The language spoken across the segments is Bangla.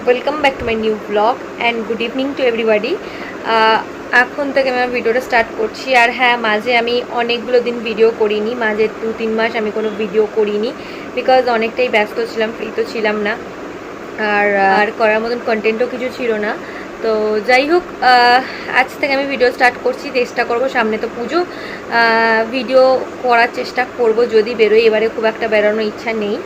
Welcome back to my new blog and good evening to everybody. এখন থেকে আমি আমার ভিডিওটা স্টার্ট করছি। আর হ্যাঁ, মাঝে আমি অনেকগুলো দিন ভিডিও করিনি, মাঝে 2-3 মাস আমি কোনো ভিডিও করিনি, বিকজ অনেকটাই ব্যস্ত ছিলাম, ফ্রি তো ছিলাম না, আর আর করার মতন কন্টেন্টও কিছু ছিল না। তো যাই হোক, আজ থেকে আমি ভিডিও স্টার্ট করছি, চেষ্টা করব। সামনে তো পুজো, ভিডিও করার চেষ্টা করব যদি বেরোই। এবারে খুব একটা বেরোনোর ইচ্ছা নেই।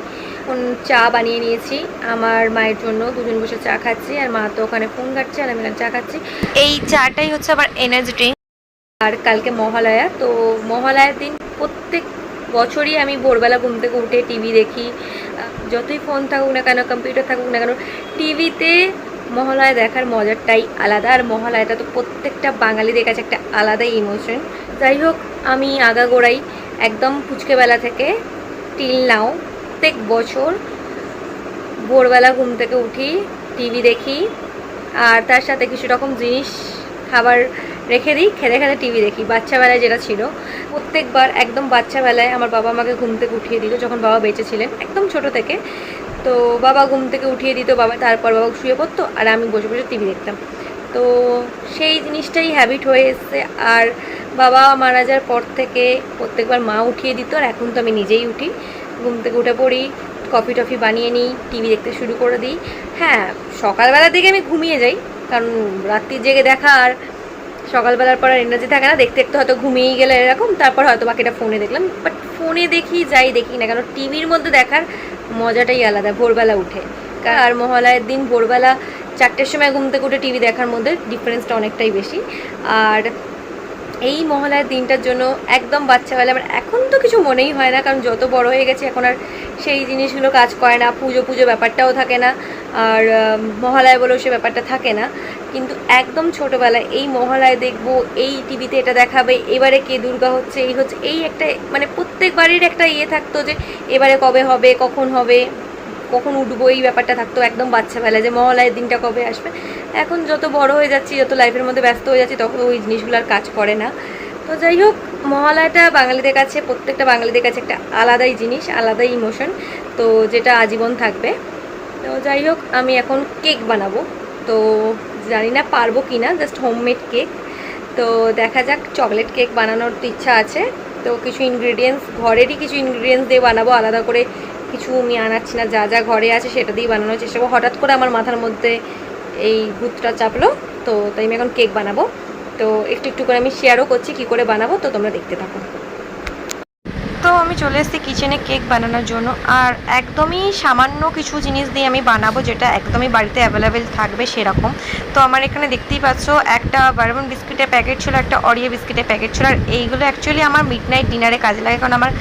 চা বানিয়ে নিয়েছি আমার মায়ের জন্য, দুজন বসে চা খাচ্ছি, আর মা তো ওখানে ফোন ঘাটছে আর আমি এখানে চা খাচ্ছি। এই চাটাই হচ্ছে আবার এনার্জি ড্রিঙ্ক। আর কালকে মহালয়া, তো মহালয়ার দিন প্রত্যেক বছরই আমি ভোরবেলা ঘুম থেকে উঠে টিভি দেখি। যতই ফোন থাকুক না কেন, কম্পিউটার থাকুক না কেন, টিভিতে মহালয়া দেখার মজাটাই আলাদা। আর মহালয়াটা তো প্রত্যেকটা বাঙালিদের কাছে একটা আলাদাই ইমোশন। যাই হোক, আমি আগাগোড়াই একদম পুচকেবেলা থেকে টিল নাও প্রত্যেক বছর ভোরবেলা ঘুম থেকে উঠি, টিভি দেখি, আর তার সাথে কিছু রকম জিনিস খাবার রেখে দিই, খেতে খেতে টিভি দেখি। বাচ্চাবেলায় যেটা ছিল, প্রত্যেকবার একদম বাচ্চাবেলায় আমার বাবা আমাকে ঘুম থেকে উঠিয়ে দিত, যখন বাবা বেঁচে ছিলেন, একদম ছোট থেকে। তো বাবা ঘুম থেকে উঠিয়ে দিত, তারপর বাবা শুয়ে পড়তো আর আমি বসে বসে টিভি দেখতাম। তো সেই জিনিসটাই হ্যাবিট হয়ে এসছে। আর বাবা মারা যাওয়ার পর থেকে প্রত্যেকবার মা উঠিয়ে দিত, আর এখন তো আমি নিজেই উঠি, ঘুম থেকে উঠে পড়ি, কফি টফি বানিয়ে নিই, টিভি দেখতে শুরু করে দিই। হ্যাঁ, সকালবেলার দিকে আমি ঘুমিয়ে যাই, কারণ রাত্রির জেগে দেখা আর সকালবেলার পর আর এনার্জি থাকে না। দেখতে দেখতে হয়তো ঘুমিয়েই গেলে এরকম, তারপর হয়তো বাকিটা ফোনে দেখলাম। বাট ফোনে দেখি যাই দেখি না কেন, টিভির মধ্যে দেখার মজাটাই আলাদা ভোরবেলা উঠে। আর মহালয়ের দিন ভোরবেলা 4টের সময় ঘুম থেকে উঠে টিভি দেখার মধ্যে ডিফারেন্সটা অনেকটাই বেশি। আর এই মহালয়ার দিনটার জন্য একদম বাচ্চাবেলা আমার এখন তো কিছু মনেই হয় না, কারণ যত বড় হয়ে গেছে এখন আর সেই জিনিসগুলো কাজ করে না। পুজো ব্যাপারটাও থাকে না, আর মহালয়া বলেও সে ব্যাপারটা থাকে না। কিন্তু একদম ছোটোবেলায় এই মহালয়া দেখবো, এই টিভিতে এটা দেখাবে, এবারে কে দুর্গা হচ্ছে, এই হচ্ছে, এই একটা মানে প্রত্যেকবারের একটা ইয়ে থাকতো যে এবারে কবে হবে, কখন উঠবো, এই ব্যাপারটা থাকতো একদম বাচ্চাবেলায়, যে মহালয়ের দিনটা কবে আসবে। এখন যত বড় হয়ে যাচ্ছি, যত লাইফের মধ্যে ব্যস্ত হয়ে যাচ্ছি, তখন ওই জিনিসগুলো আর কাজ করে না। তো যাই হোক, মহালয়াটা বাঙালিদের কাছে, প্রত্যেকটা বাঙালিদের কাছে একটা আলাদাই জিনিস, আলাদাই ইমোশন, তো যেটা আজীবন থাকবে। তো যাই হোক, আমি এখন কেক বানাবো। তো জানি না পারবো কি না, জাস্ট হোমমেড কেক। তো দেখা যাক, চকলেট কেক বানানোর তো ইচ্ছা আছে। তো কিছু ইনগ্রিডিয়েন্টস, ঘরেরই কিছু ইনগ্রিডিয়েন্টস দিয়ে বানাবো, আলাদা করে কিছু আমি আনাচ্ছি না, যা যা ঘরে আছে সেটা দিয়ে বানানোর চেষ্টা করবো। হঠাৎ করে আমার মাথার মধ্যে এই ভূতটা চাপলো, তো তাই আমি এখন কেক বানাবো। তো একটু একটু করে আমি শেয়ারও করছি কী করে বানাবো, তো তোমরা দেখতে থাকো। তো আমি চলে এসেছি কিচেনে কেক বানানোর জন্য, আর একদমই সামান্য কিছু জিনিস দিয়ে আমি বানাবো, যেটা একদমই বাড়িতে অ্যাভেলেবেল থাকবে সেরকম। তো আমার এখানে দেখতেই পাচ্ছ, একটা বারবন বিস্কিটের প্যাকেট ছিল, একটা অরিও বিস্কিটের প্যাকেট ছিল। আর এইগুলো অ্যাকচুয়ালি আমার মিডনাইট ডিনারে কাজে লাগে, কারণ আমার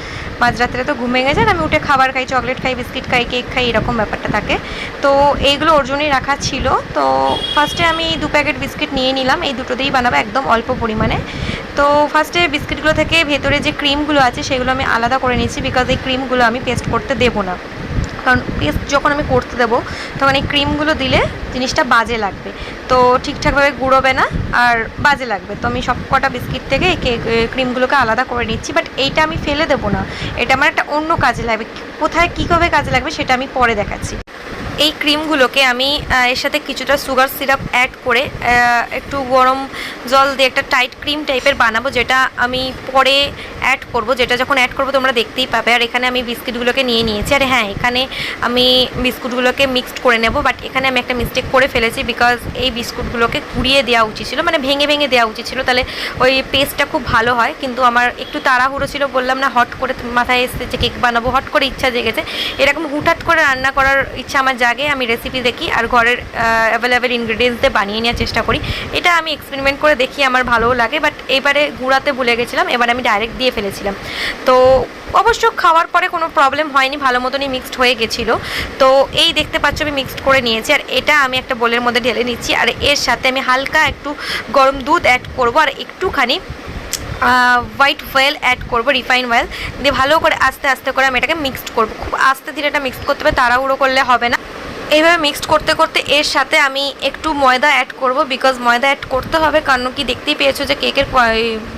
মাঝরাত্রে তো ঘুমিয়ে গেছে, আমি উঠে খাবার খাই, চকলেট খাই, বিস্কিট খাই, কেক খাই, এরকম ব্যাপারটা থাকে। তো এইগুলো ওর জন্যই রাখা ছিল। তো ফার্স্টে আমি 2 প্যাকেট বিস্কিট নিয়ে নিলাম, এই দুটো দিয়েই বানাবো একদম অল্প পরিমাণে। তো ফার্স্টে বিস্কিটগুলো থেকে ভেতরে যে ক্রিমগুলো আছে সেগুলো আমি আলাদা করে নিচ্ছি, বিকজ এই ক্রিমগুলো আমি পেস্ট করতে দেবো না, কারণ পেস্ট যখন আমি করতে দেবো তখন এই ক্রিমগুলো দিলে জিনিসটা বাজে লাগবে, তো ঠিকঠাকভাবে গুঁড়োবে না আর বাজে লাগবে। তো আমি সব কটা বিস্কিট থেকে ক্রিমগুলোকে আলাদা করে নিচ্ছি। বাট এইটা আমি ফেলে দেবো না, এটা আমার একটা অন্য কাজে লাগবে। কোথায় কীভাবে কাজে লাগবে সেটা আমি পরে দেখাচ্ছি। এই ক্রিমগুলোকে আমি এর সাথে কিছুটা সুগার সিরাপ অ্যাড করে একটু গরম জল দিয়ে একটা টাইট ক্রিম টাইপের বানাবো, যেটা আমি পরে অ্যাড করব, যেটা যখন অ্যাড করব তোমরা দেখতেই পাবে। আর এখানে আমি বিস্কিটগুলোকে নিয়ে নিয়েছি। আর হ্যাঁ, এখানে আমি বিস্কুটগুলোকে মিক্সড করে নেব, বাট এখানে আমি একটা মিস্টেক করে ফেলেছি, বিকজ এই বিস্কুটগুলোকে কুড়িয়ে দেওয়া উচিত ছিল, মানে ভেঙে ভেঙে দেওয়া উচিত ছিল, তাহলে ওই পেস্টটা খুব ভালো হয়। কিন্তু আমার একটু তাড়াহুড়ো ছিল, বললাম না, হট করে মাথায় এসেছে যে কেক বানাবো, হট করে ইচ্ছা জেগেছে, এরকম হুটহাট করে রান্না করার ইচ্ছা আমার জাগে। আমি রেসিপি দেখি আর ঘরের অ্যাভেলেবেল ইনগ্রিডিয়েন্টস দিয়ে বানিয়ে নেওয়ার চেষ্টা করি। এটা আমি এক্সপেরিমেন্ট করে দেখি, আমার ভালোও লাগে। বাট এবারে গুঁড়াতে ভুলে গেছিলাম, এবার আমি ডাইরেক্ট দিয়ে ফেলেছিলাম। তো অবশ্য খাওয়ার পরে কোনো প্রবলেম হয়নি, ভালো মতনই মিক্সড হয়ে গেছিলো। তো এই দেখতে পাচ্ছ আমি মিক্সড করে নিয়েছি, আর এটা আমি একটা বোলের মধ্যে ঢেলে নিচ্ছি। আর এর সাথে আমি হালকা একটু গরম দুধ অ্যাড করবো, আর একটুখানি হোয়াইট অয়েল অ্যাড করবো, রিফাইন অয়েল দিয়ে ভালো করে আস্তে আস্তে করে আমি এটাকে মিক্সড করবো। খুব আস্তে ধীরে এটা মিক্সড করতে হবে, তাড়াহুড়ো করলে হবে না। এইভাবে মিক্সড করতে করতে এর সাথে আমি একটু ময়দা অ্যাড করব, বিকজ ময়দা অ্যাড করতে হবে, কারণ কি দেখতেই পেয়েছো যে কেকের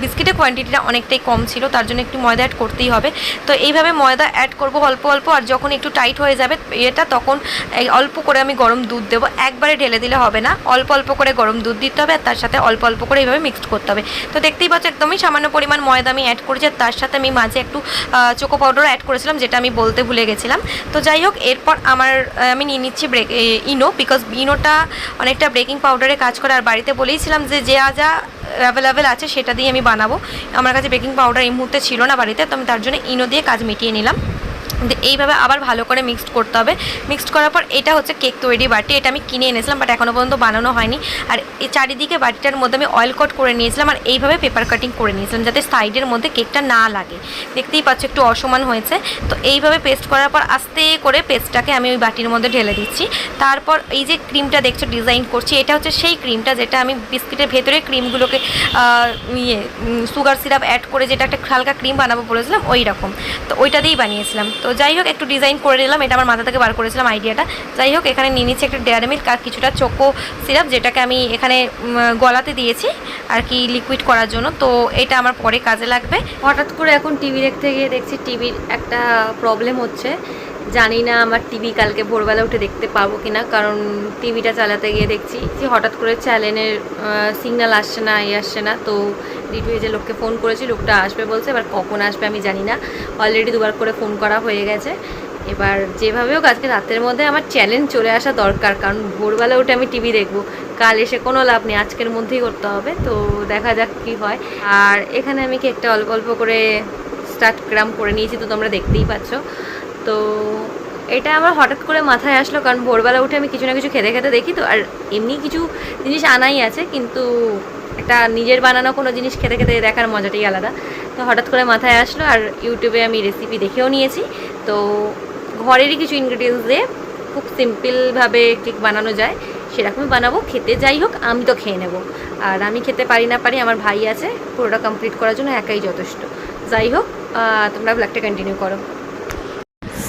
বিস্কিটের কোয়ান্টিটিটা অনেকটাই কম ছিল, তার জন্য একটু ময়দা অ্যাড করতেই হবে। তো এইভাবে ময়দা অ্যাড করব অল্প অল্প, আর যখন একটু টাইট হয়ে যাবে এটা তখন অল্প করে আমি গরম দুধ দেবো, একবারে ঢেলে দিলে হবে না, অল্প অল্প করে গরম দুধ দিতে হবে, আর তার সাথে অল্প অল্প করে এইভাবে মিক্সড করতে হবে। তো দেখতেই পাচ্ছ একদমই সামান্য পরিমাণ ময়দা আমি অ্যাড করেছি, আর তার সাথে আমি মাঝে একটু চোকো পাউডার অ্যাড করেছিলাম, যেটা আমি বলতে ভুলে গেছিলাম। তো যাই হোক, এরপর আমি নিয়ে নিচ্ছি ইনো, বিকজ ইনোটা অনেকটা বেকিং পাউডারে কাজ করে, আর বাড়িতে বলেইছিলাম যে যা যা অ্যাভেলেবেল আছে সেটা দিয়ে আমি বানাবো। আমার কাছে বেকিং পাউডার এই মুহূর্তে ছিল না বাড়িতে, তো আমি তার জন্য ইনো দিয়ে কাজ মিটিয়ে নিলাম। এইভাবে আবার ভালো করে মিক্সড করতে হবে। মিক্সড করার পর এটা হচ্ছে কেক তৈরি বাটি, এটা আমি কিনে এনেছিলাম, বাট এখনও পর্যন্ত বানানো হয়নি। আর এই চারিদিকে বাটিটার মধ্যে আমি অয়েল কোট করে নিয়েছিলাম, আর এইভাবে পেপার কাটিং করে নিয়েছিলাম যাতে সাইডের মধ্যে কেকটা না লাগে। দেখতেই পাচ্ছ একটু অসমান হয়েছে। তো এইভাবে পেস্ট করার পর আস্তে করে পেস্টটাকে আমি ওই বাটির মধ্যে ঢেলে দিচ্ছি। তারপর এই যে ক্রিমটা দেখছো ডিজাইন করছি, এটা হচ্ছে সেই ক্রিমটা যেটা আমি বিস্কিটের ভেতরে ক্রিমগুলোকে সুগার সিরাপ অ্যাড করে যেটা একটা হালকা ক্রিম বানাবো বলেছিলাম, ওই রকম। তো ওইটা দিয়েই বানিয়েছিলাম। তো যাই হোক, একটু ডিজাইন করে নিলাম, এটা আমার মাথা থেকে বার করেছিলাম আইডিয়াটা। যাই হোক, এখানে নিয়ে নিচ্ছি একটা ডেয়ারি মিল্ক আর কিছুটা চোকো সিরাপ, যেটাকে আমি এখানে গলাতে দিয়েছি আর কি লিকুইড করার জন্য। তো এটা আমার পরে কাজে লাগবে। হঠাৎ করে এখন টিভি দেখতে গিয়ে দেখছি টিভির একটা প্রবলেম হচ্ছে। জানি না আমার টিভি কালকে ভোরবেলা উঠে দেখতে পারবো কিনা, কারণ টিভিটা চালাতে গিয়ে দেখছি যে হঠাৎ করে চ্যানেলের সিগন্যাল আসছে না, আসছে না। তো ডিটিএইচ যে লোককে ফোন করেছি, লোকটা আসবে বলছে, এবার কখন আসবে আমি জানি না। অলরেডি দুবার করে ফোন করা হয়ে গেছে। এবার যেভাবে হোক আজকে রাতের মধ্যে আমার চ্যালেঞ্জ চলে আসা দরকার, কারণ ভোরবেলা উঠে আমি টিভি দেখবো, কাল এসে কোনো লাভ নেই, আজকের মধ্যেই করতে হবে। তো দেখা যাক কী হয়। আর এখানে আমি কেকটা অল্প অল্প করে স্টার্ট গ্রাম করে নিয়েছি, তো তোমরা দেখতেই পাচ্ছ। তো এটা আমার হঠাৎ করে মাথায় আসলো, কারণ ভোরবেলা উঠে আমি কিছু না কিছু খেতে খেতে দেখি তো, আর এমনি কিছু জিনিস আনাই আছে, কিন্তু একটা নিজের বানানো কোনো জিনিস খেতে খেতে দেখার মজাটাই আলাদা। তো হঠাৎ করে মাথায় আসলো, আর ইউটিউবে আমি রেসিপি দেখেও নিয়েছি। তো ঘরেরই কিছু ইনগ্রিডিয়েন্টস দিয়ে খুব সিম্পলভাবে কেক বানানো যায়, সেরকমই বানাবো। খেতে যাই হোক, আমি তো খেয়ে নেব। আর আমি খেতে পারি না পারি, আমার ভাই আছে পুরোটা কমপ্লিট করার জন্য, একাই যথেষ্ট। যাই হোক, তোমরা ব্লগটা কন্টিনিউ করো।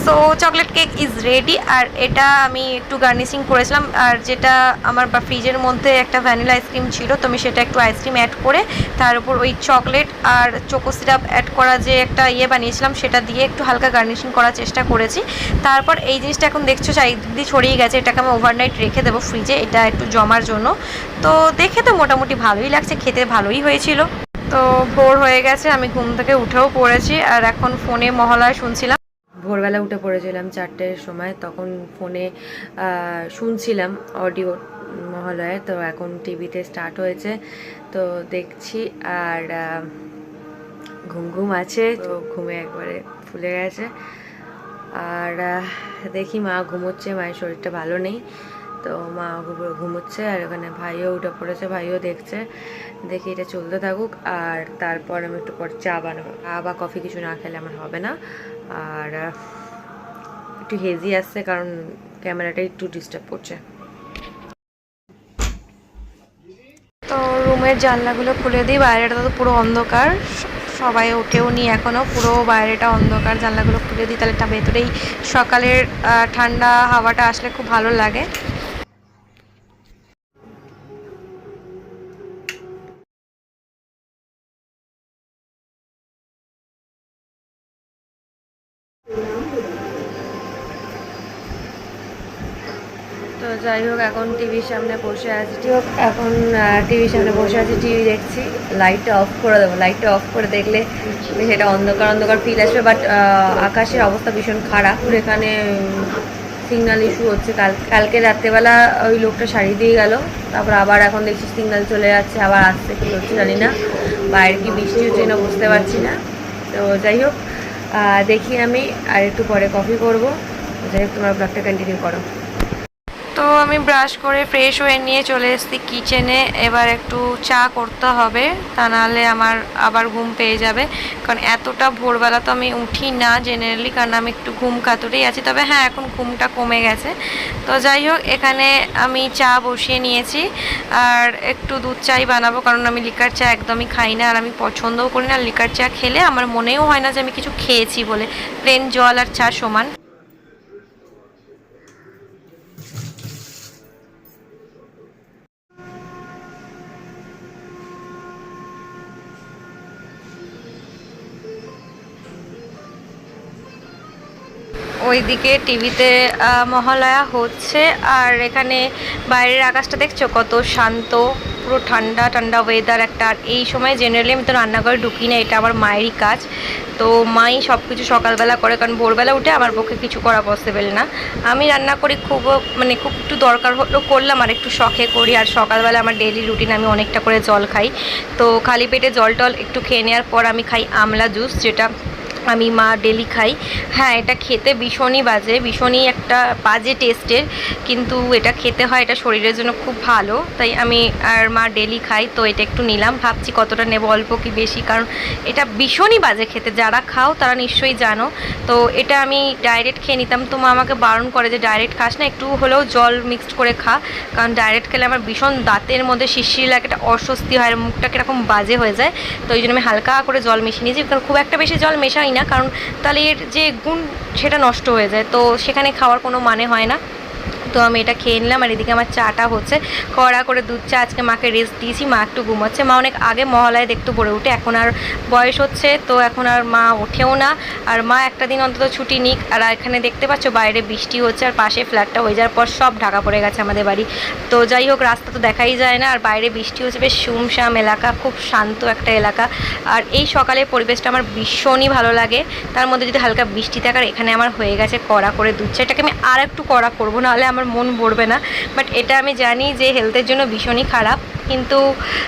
So chocolate cake is ready. আর এটা আমি একটু গার্নিশিং করেছিলাম, আর যেটা আমার ফ্রিজের মধ্যে একটা ভ্যানিলা আইসক্রিম ছিল, তো আমি সেটা একটু আইসক্রিম অ্যাড করে তার উপর ওই চকলেট আর চোকো সিরাপ অ্যাড করা যে একটা বানিয়েছিলাম, সেটা দিয়ে একটু হালকা গার্নিশিং করার চেষ্টা করেছি। তারপর এই জিনিসটা এখন দেখছো চারিদিকে ছড়িয়ে গেছে, এটাকে আমি ওভারনাইট রেখে দেবো ফ্রিজে, এটা একটু জমার জন্য। তো দেখে তো মোটামুটি ভালোই লাগছে, খেতে ভালোই হয়েছিল। তো ভোর হয়ে গেছে, আমি ঘুম থেকে উঠেও পড়েছি, আর এখন ফোনে মহালয়া শুনছিলাম। ভোরবেলা উঠে পড়েছিলাম 4টের সময়, তখন ফোনে শুনছিলাম অডিও মহালয়ার। তো এখন টিভিতে স্টার্ট হয়েছে, তো দেখছি। আর ঘুম ঘুম আছে, তো ঘুমে একবারে ফুলে গেছে। আর দেখি মা ঘুমোচ্ছে, মায়ের শরীরটা ভালো নেই, তো মা ঘুমোচ্ছে। আর ওখানে ভাইও উঠে পড়েছে, ভাইও দেখছে। দেখি এটা চলতে থাকুক, আর তারপর আমি একটু পর চা বানাবো। চা বা কফি কিছু না খেলে আমার হবে না। আর একটু হেজি আসছে, কারণ ক্যামেরাটা একটু ডিস্টার্ব করছে। তো রুমের জানলাগুলো খুলে দিই, বাইরেটা তো পুরো অন্ধকার, সবাই ওঠেও নি এখনও, পুরো বাইরেটা অন্ধকার। জানলাগুলো খুলে দিই, তাহলে ভেতরেই সকালের ঠান্ডা হাওয়াটা আসলে খুব ভালো লাগে। তো যাই হোক, এখন টিভির সামনে বসে আছি, টিভির সামনে বসে আছি, টিভি দেখছি। লাইটটা অফ করে দেবো, লাইটটা অফ করে দেখলে সেটা অন্ধকার অন্ধকার ফিল আসবে, বাট আকাশের অবস্থা ভীষণ খারাপ। এখানে সিগন্যাল ইস্যু হচ্ছে। কালকে রাত্রেবেলা ওই লোকটা শাড়ি দিয়ে গেল, তারপর আবার এখন দেখছি সিগন্যাল চলে যাচ্ছে, আবার আসছে, কী হচ্ছে জানি না। বাইরে কি বৃষ্টি হচ্ছে না বুঝতে পারছি না। তো যাই হোক, দেখি আমি আর একটু পরে কফি করবো। যাই হোক, তোমরা ব্লগটা কন্টিনিউ করো। তো আমি ব্রাশ করে ফ্রেশ হয়ে নিয়ে চলে এসেছি কিচেনে। এবার একটু চা করতে হবে, তা নাহলে আমার আবার ঘুম পেয়ে যাবে, কারণ এতটা ভোরবেলা তো আমি উঠি না জেনারেলি, কারণ আমি একটু ঘুম কাতুরেই আছি। তবে হ্যাঁ, এখন ঘুমটা কমে গেছে। তো যাই হোক, এখানে আমি চা বসিয়ে নিয়েছি, আর একটু দুধ চাই বানাবো, কারণ আমি লিকার চা একদমই খাই না, আর আমি পছন্দও করি না। লিকার চা খেলে আমার মনেও হয় না যে আমি কিছু খেয়েছি বলে, প্লেন জল আর চা সমান। ওইদিকে টিভিতে মহালয়া হচ্ছে, আর এখানে বাইরের আকাশটা দেখছো কত শান্ত, পুরো ঠান্ডা ঠান্ডা ওয়েদার একটা। আর এই সময় জেনারেলি আমি তো রান্নাঘরে ঢুকি না, এটা আমার মায়েরই কাজ। তো মাই সব কিছু সকালবেলা করে, কারণ ভোরবেলা উঠে আমার পক্ষে কিছু করা পসিবল না। আমি রান্না করি খুব খুব একটু দরকার হলো করলাম, আর একটু শখে করি। আর সকালবেলা আমার ডেইলি রুটিন, আমি অনেকটা করে জল খাই। তো খালি পেটে জল টল একটু খেয়ে নেওয়ার পর আমি খাই আমলা জুস, যেটা আমি মা ডেলি খাই। হ্যাঁ, এটা খেতে ভীষণই ভীষণই একটা বাজে টেস্টের, কিন্তু এটা খেতে হয়, এটা শরীরের জন্য খুব ভালো, তাই আমি আর মা ডেলি খাই। তো এটা একটু নিলাম, ভাবছি কতটা নেব, অল্প কি বেশি, কারণ এটা ভীষণই বাজে খেতে। যারা খাও তারা নিশ্চয়ই জানো। তো এটা আমি ডাইরেক্ট খেয়ে নিতাম, তো মা আমাকে বারণ করে যে ডাইরেক্ট খাস না, একটু হলেও জল মিক্সড করে খা, কারণ ডাইরেক্ট খেলে আমার ভীষণ দাঁতের মধ্যে শিরশির লাগে, একটা অস্বস্তি হয়, মুখটা কীরকম বাজে হয়ে যায়। তো ওই জন্য আমি হালকা করে জল মিশিয়ে নিয়েছি, কারণ খুব একটা বেশি জল মেশাই না, কারণ তাহলে এর যে গুণ সেটা নষ্ট হয়ে যায়, তো সেখানে খাওয়ার কোনো মানে হয় না। তো আমি এটা খেয়ে নিলাম। আর এদিকে আমার চাটা হচ্ছে, কড়া করে দুধ চা। আজকে মাকে রেস্ট দিয়েছি, মা একটু ঘুমাচ্ছে। মা অনেক আগে মহালয়া দেখতে পড়ে উঠে, এখন আর বয়স হচ্ছে, তো এখন আর মা ওঠেও না। আর মা একটা দিন অন্তত ছুটি নিক। আর এখানে দেখতে পাচ্ছ বাইরে বৃষ্টি হচ্ছে, আর পাশে ফ্ল্যাটটা হয়ে যাওয়ার পর সব ঢাকা পড়ে গেছে আমাদের বাড়ি। তো যাই হোক, রাস্তা তো দেখাই যায় না, আর বাইরে বৃষ্টি হচ্ছে, বেশ শুমশাম এলাকা, খুব শান্ত একটা এলাকা। আর এই সকালের পরিবেশটা আমার ভীষণই ভালো লাগে, তার মধ্যে যদি হালকা বৃষ্টি থাকার। এখানে আমার হয়ে গেছে কড়া করে দুধ চা, এটাকে আমি আর একটু কড়া করবো, নাহলে আমার মন ভরবে না। বাট এটা আমি জানি যে হেলথের জন্য ভীষণই খারাপ, কিন্তু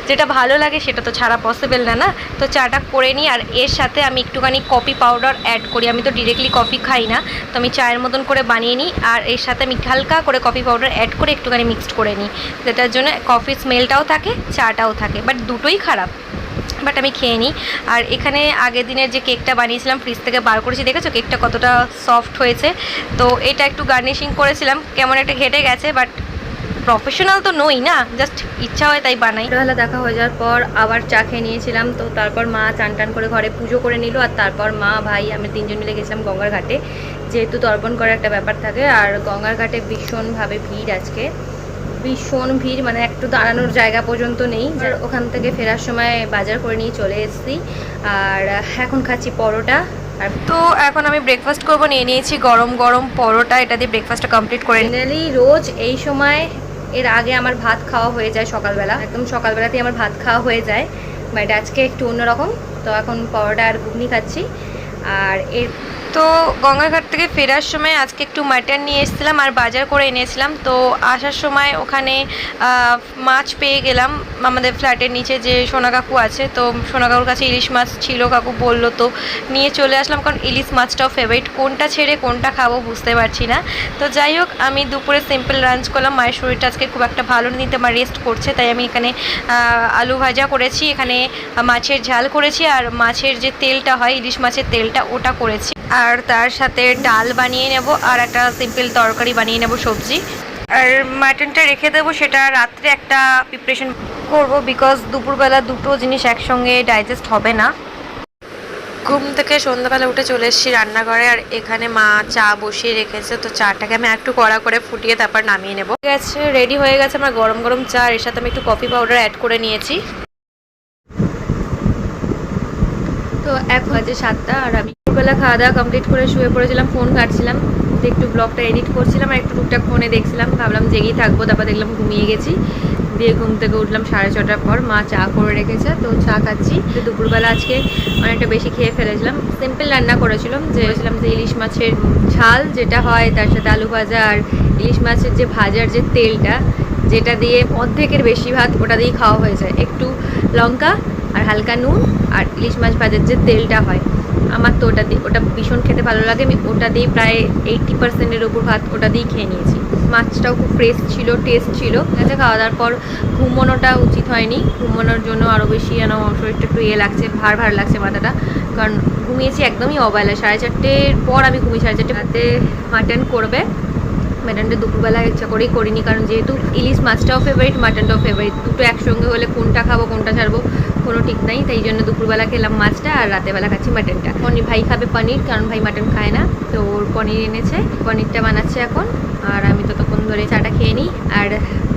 যেটা ভালো লাগে সেটা তো ছাড়া পসিবল না। তো চাটা করে নিই, আর এর সাথে আমি একটুখানি কফি পাউডার অ্যাড করি। আমি তো ডিরেক্টলি কফি খাই না, তো আমি চায়ের মতন করে বানিয়ে নিই, আর এর সাথে আমি হালকা করে কফি পাউডার অ্যাড করে একটুখানি মিক্সড করে নিই, যেটার জন্য কফির স্মেলটাও থাকে, চাটাও থাকে। বাট দুটোই খারাপ, বাট আমি খেয়ে নিই। আর এখানে আগের দিনের যে কেকটা বানিয়েছিলাম ফ্রিজ থেকে বার করেছি, দেখেছো কেকটা কতটা সফট হয়েছে। তো এটা একটু গার্নিশিং করেছিলাম, কেমন একটা ঘেটে গেছে, বাট প্রফেশনাল তো নই না, জাস্ট ইচ্ছা হয় তাই বানাই। বেলা দেখা হয়ে যাওয়ার পর আবার চা খেয়ে নিয়েছিলাম। তো তারপর মা চান টান করে ঘরে পুজো করে নিল, আর তারপর মা ভাই আমি তিনজন মিলে গেছিলাম গঙ্গার ঘাটে, যেহেতু তর্পণ করার একটা ব্যাপার থাকে। আর গঙ্গার ঘাটে ভীষণভাবে ভিড় আজকে, ভীষণ ভিড়, মানে একটু দাঁড়ানোর জায়গা পর্যন্ত নেই। আর ওখান থেকে ফেরার সময় বাজার করে নিয়ে চলে এসেছি, আর এখন খাচ্ছি পরোটা। আর তো এখন আমি ব্রেকফাস্ট করবো, নিয়ে নিয়েছি গরম গরম পরোটা, এটা দিয়ে ব্রেকফাস্টটা কমপ্লিট করে। জেনারেলি রোজ এই সময় এর আগে আমার ভাত খাওয়া হয়ে যায়, সকালবেলা একদম সকালবেলাতেই আমার ভাত খাওয়া হয়ে যায়, বাট আজকে একটু অন্যরকম। তো এখন পরোটা আর ঘুগনি খাচ্ছি। আর এর তো গঙ্গাঘাট থেকে ফেরার সময় আজকে একটু মাটন নিয়ে এসেছিলাম, আর বাজার করে এনেছিলাম। তো আসার সময় ওখানে মাছ পেয়ে গেলাম, আমাদের ফ্ল্যাটের নিচে যে সোনা কাকু আছে, তো সোনা কাকুর কাছে ইলিশ মাছ ছিল, কাকু বললো, তো নিয়ে চলে আসলাম, কারণ ইলিশ মাছটাও ফেভারিট, কোনটা ছেড়ে কোনটা খাবো বুঝতে পারছি না। তো যাই হোক, আমি দুপুরে সিম্পল লাঞ্চ করলাম। মায়ের শরীরটা আজকে খুব একটা ভালো নিতে, আমার রেস্ট করছে, তাই আমি এখানে আলু ভাজা করেছি, এখানে মাছের ঝাল করেছি, আর মাছের যে তেলটা হয় ইলিশ মাছের তেলটা, ওটা করেছি। আর তার সাথে ডাল বানিয়ে নেব, আর একটা সিম্পল তরকারি বানিয়ে নেব, সবজি। আর মাটনটা রেখে দেবো, সেটা রাত্রে একটা প্রিপারেশন করব, বিকজ দুপুরবেলা দুটো জিনিস একসঙ্গে ডাইজেস্ট হবে না। ঘুম থেকে সন্ধ্যাবেলা উঠে চলে এসেছি রান্নাঘরে, আর এখানে মা চা বসিয়ে রেখেছে। তো চাটাকে আমি একটু কড়া করে ফুটিয়ে তারপর নামিয়ে নেবো। ঠিক আছে, রেডি হয়ে গেছে আমার গরম গরম চা, এর সাথে আমি একটু কফি পাউডার অ্যাড করে নিয়েছি। তো 1:07, আর আমি দুপুরবেলা খাওয়া দাওয়া কমপ্লিট করে শুয়ে পড়েছিলাম, ফোন ঘাঁটছিলাম, একটু ব্লগটা এডিট করছিলাম, আর একটু টুকটাক ফোনে দেখছিলাম, ভাবলাম জেগেই থাকবো, তারপর দেখলাম ঘুমিয়ে গেছি। দিয়ে ঘুম থেকে উঠলাম 6:30টার পর, মা চা করে রেখেছে, তো চা খাচ্ছি। দুপুরবেলা আজকে অনেকটা বেশি খেয়ে ফেলেছিলাম, সিম্পল রান্না করেছিলাম, যে ইলিশ মাছের ঝাল যেটা হয়, তার সাথে আলু ভাজা, আর ইলিশ মাছের যে ভাজার যে তেলটা, যেটা দিয়ে অর্ধেকের বেশি ভাত ওটা দিয়েই খাওয়া হয়ে যায়, একটু লঙ্কা আর হালকা নুন, আর ইলিশ মাছ ভাজার যে তেলটা হয়, আমার তো ওটা ভীষণ খেতে ভালো লাগে। আমি ওটা দিয়ে প্রায় 80%-এর ওপর ভাত ওটা দিয়েই খেয়ে নিয়েছি। মাছটাও খুব ফ্রেশ ছিল, টেস্ট ছিল। আচ্ছা, খাওয়া দাওয়ার পর ঘুমোনোটা উচিত হয়নি, ঘুমোনোর জন্য আরও বেশি যেন শরীরটা একটু লাগছে, ভার লাগছে মাথাটা, কারণ ঘুমিয়েছি একদমই অবেলা। 4:30 পর আমি ঘুমিয়ে, 4:30 রাতে মাটন করবে, মাটনটা দুপুরবেলা ইচ্ছা করেই করিনি, কারণ যেহেতু ইলিশ মাছটাও ফেভারিট, মাটনটাও ফেভারিট, দুটো একসঙ্গে হলে কোনটা খাবো কোনটা ছাড়বো কোনো ঠিক নাই, তাই জন্য দুপুরবেলা খেলাম মাছটা, আর রাতেরবেলা খাচ্ছি মাটনটা। ভাই খাবে পনির, কারণ ভাই মাটন খায় না, তো ওর পনির এনেছে, পনিরটা বানাচ্ছে এখন। আর আমি ততক্ষণ ধরে চাটা খেয়ে নিই, আর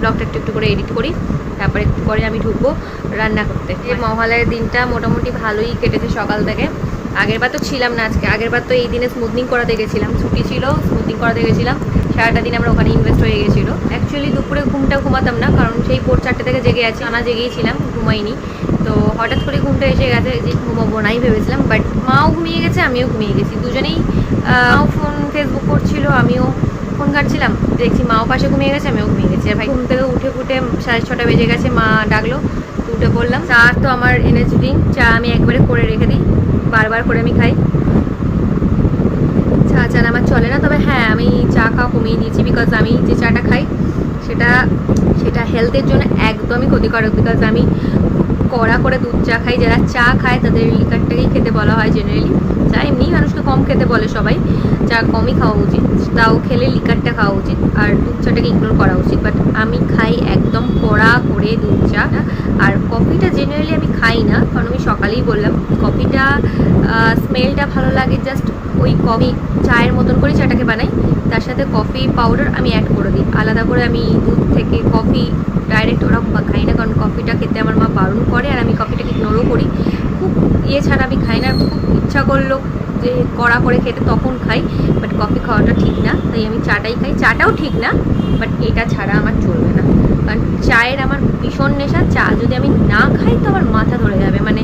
ব্লগটা একটু একটু করে এডিট করি, তারপরে একটু পরে আমি ঢুকবো রান্না করতে। মহালয়ের দিনটা মোটামুটি ভালোই কেটেছে সকাল থেকে, আগের বার তো ছিলাম না আজকে, আগের বার তো এই দিনে স্মুথনিং করাতে গেছিলাম, ছুটি ছিল, স্মুথনিং করাতে গেছিলাম, সারাটা দিন আমরা ওখানে ইনভেস্ট হয়ে গেছিলো। অ্যাকচুয়ালি দুপুরে ঘুমটা ঘুমাতাম না, কারণ সেই ভোর 4টে থেকে জেগে আছি, আনা জেগেই ছিলাম, ঘুমাইনি। তো হঠাৎ করে ঘুমটা এসে গেছে যে ঘুমাবো নাই ভেবেছিলাম, বাট মাও ঘুমিয়ে গেছে, আমিও ঘুমিয়ে গেছি, দুজনেই ফোন ফেসবুক করছিল, আমিও ফোন ঘাটছিলাম, দেখছি মাও পাশে ঘুমিয়ে গেছে, আমিও ঘুমিয়ে গেছি। আর ভাই ঘুম থেকে উঠে 6:30 বেজে গেছে, মা ডাকলো, উঠে পড়লাম। চা তো আমার এনার্জি ড্রিঙ্ক, চা আমি একবারে করে রেখে দিই, বারবার করে আমি খাই, চা ছাড়া আমার চলে না। তবে হ্যাঁ, আমি চা খাওয়া কমিয়ে দিয়েছি, বিকজ আমি যে চাটা খাই সেটা হেলথের জন্য একদমই ক্ষতিকারক, বিকজ আমি কড়া করে দুধ চা খাই। যারা চা খায় তাদের লিকারটাকেই খেতে বলা হয় জেনারেলি, চা এমনি মানুষকে কম খেতে বলে সবাই, চা কমই খাওয়া উচিত, তাও খেলে লিকারটা খাওয়া উচিত, আর দুধ চাটাকে ইগনোর করা উচিত। বাট আমি খাই একদম কড়া করে দুধ চা। আর কফিটা জেনারেলি আমি খাই না, কারণ আমি সকালেই বললাম কফিটা স্মেলটা ভালো লাগে, জাস্ট ওই কফি চায়ের মতন করে চাটাকে বানাই, তার সাথে কফি পাউডার আমি অ্যাড করে দিই, আলাদা করে আমি দুধ থেকে কফি ডাইরেক্ট ওরকম খাই না, কারণ কফিটা খেতে আমার মা বারণ করে, আর আমি কফিটাকে ইগনোরও করি, খুব ছাড়া আমি খাই না। খুব ইচ্ছা করলো যে কড়া করে খেতে তখন খাই, বাট কফি খাওয়াটা ঠিক না, তাই আমি চাটাই খাই। চাটাও ঠিক না, বাট এটা ছাড়া আমার চলবে না, কারণ চায়ের আমার ভীষণ নেশা। চা যদি আমি না খাই তো আমার মাথা ধরে যাবে। মানে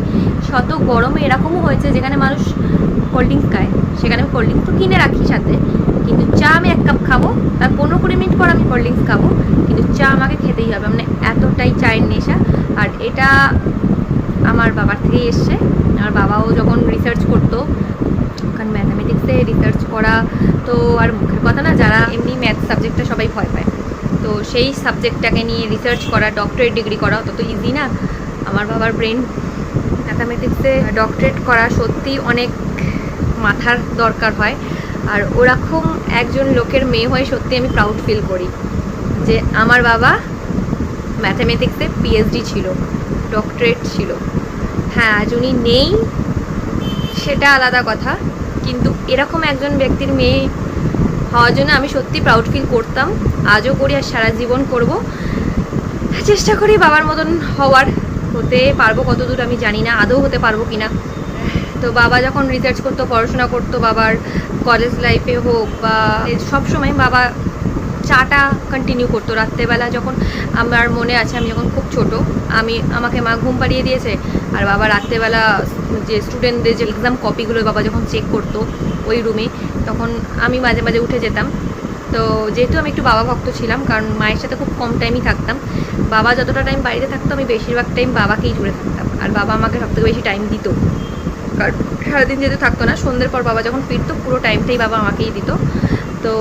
শত গরমে এরকমও হয়েছে যেখানে মানুষ কোল্ড ড্রিঙ্কস খায়, সেখানে আমি কোল্ড ড্রিঙ্কস তো কিনে রাখি সাথে, কিন্তু চা আমি 1 কাপ খাবো, তার 15-20 মিনিট পর আমি কোল্ড ড্রিঙ্কস খাবো, কিন্তু চা আমাকে খেতেই হবে, মানে এতটাই চায়ের নেশা। আর এটা আমার বাবার থেকেই এসছে। আমার বাবাও যখন রিসার্চ করতো, কারণ ম্যাথামেটিক্সে রিসার্চ করা তো আর মুখের কথা না, যারা এমনি ম্যাথ সাবজেক্টটা সবাই ভয় পায়, তো সেই সাবজেক্টটাকে নিয়ে রিসার্চ করা, ডক্টরেট ডিগ্রি করা তত ইজি না। আমার বাবার ব্রেন, ম্যাথামেটিক্সে ডক্টরেট করা সত্যি অনেক মাথার দরকার হয়, আর ওরকম একজন লোকের মেয়ে হয়ে সত্যি আমি প্রাউড ফিল করি যে আমার বাবা ম্যাথামেটিক্সে পিএইচডি ছিল, ডক্টরেট ছিল। হ্যাঁ, আজ উনি নেই সেটা আলাদা কথা, কিন্তু এরকম একজন ব্যক্তির মেয়ে হওয়ার জন্য আমি সত্যি প্রাউড ফিল করতাম, আজও করি, আর সারা জীবন করব। চেষ্টা করি বাবার মতন হওয়ার, হতে পারবো কতদূর আমি জানি না, আদৌ হতে পারবো কিনা। তো বাবা যখন রিসার্চ করতো, পড়াশোনা করতো, বাবার কলেজ লাইফে হোক বা সব সময় বাবা চাটা কন্টিনিউ করতো রাত্রেবেলা। যখন আমার মনে আছে, আমি যখন খুব ছোট, আমাকে মা ঘুম পাড়িয়ে দিয়েছে, আর বাবা রাত্রেবেলা যে স্টুডেন্টদের যে এক্সাম কপিগুলো বাবা যখন চেক করতো ওই রুমে, তখন আমি মাঝে মাঝে উঠে যেতাম। তো যেহেতু আমি একটু বাবা ভক্ত ছিলাম, কারণ মায়ের সাথে খুব কম টাইমই থাকতাম, বাবা যতটা টাইম বাড়িতে থাকতো আমি বেশিরভাগ টাইম বাবাকেই জুড়ে থাকতাম, আর বাবা আমাকে সবথেকে বেশি টাইম দিত, কারণ সারাদিন যেহেতু থাকতো না, সন্ধ্যের পর বাবা যখন ফিরতো পুরো টাইমটাই বাবা আমাকেই দিত। তো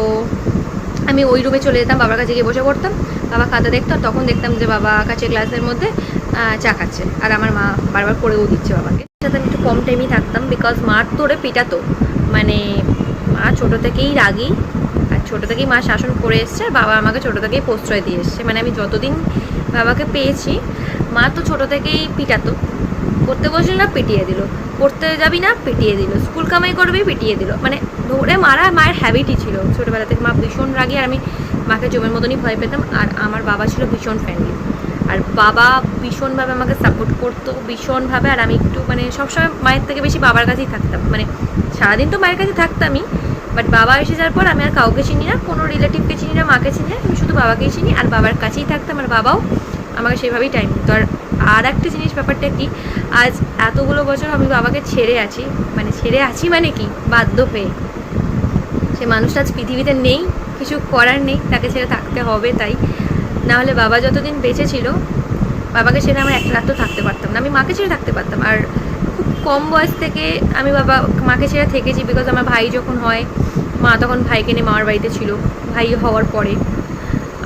আমি ওই রুমে চলে যেতাম, বাবার কাছে গিয়ে বসে পড়তাম, বাবা খাতা দেখতো, আর তখন দেখতাম যে বাবা কাছে গ্লাসের মধ্যে চা খাচ্ছে, আর আমার মা বারবার করেও দিচ্ছে বাবাকে। সাথে আমি একটু কম টাইমই থাকতাম, বিকজ মার তোরে পিটাতো, মানে মা ছোটো থেকেই রাগী, আর ছোটো থেকেই মা শাসন করে এসছে, আর বাবা আমাকে ছোটো থেকেই প্রশ্রয় দিয়ে এসছে। মানে আমি যতদিন বাবাকে পেয়েছি, মা তো ছোটো থেকেই পিটাতো, পড়তে বসলে না পিটিয়ে দিল, পড়তে যাবি না পিটিয়ে দিল, স্কুল কামাই করবি পিটিয়ে দিল, মানে ধরে মারা মায়ের হ্যাবিটই ছিল ছোটোবেলা থেকে। মা ভীষণ রাগী, আর আমি মাকে জমের মতনই ভয় পেতাম। আর আমার বাবা ছিল ভীষণ ফ্রেন্ডলি, আর বাবা ভীষণভাবে আমাকে সাপোর্ট করতো, ভীষণভাবে। আর আমি একটু মানে সবসময় মায়ের থেকে বেশি বাবার কাছেই থাকতাম, মানে সারাদিন তো মায়ের কাছে থাকতামই, বাট বাবা এসে যাওয়ার পর আমি আর কাউকে চিনি না, কোনো রিলেটিভকে চিনি না, মাকে চিনি না, আমি শুধু বাবাকেই চিনি, আর বাবার কাছেই থাকতাম, আর বাবাও আমাকে সেভাবেই টাইম দিত। আর একটা জিনিস, ব্যাপারটা কি, আজ এতগুলো বছর আমি বাবাকে ছেড়ে আছি মানে কি, বাধ্য হয়ে। সে মানুষটা আজ পৃথিবীতে নেই, কিছু করার নেই, তাকে ছেড়ে থাকতে হবে। তাই নাহলে বাবা যতদিন বেঁচে ছিল, বাবাকে ছেড়ে আমার এক রাতও থাকতে পারতাম না, আমি মাকে ছেড়ে থাকতে পারতাম। আর খুব কম বয়স থেকে আমি মাকে ছেড়ে থেকেছি, বিকজ আমার ভাই যখন হয়, মা তখন ভাইকে নিয়ে মামার বাড়িতে ছিল, ভাই হওয়ার পরে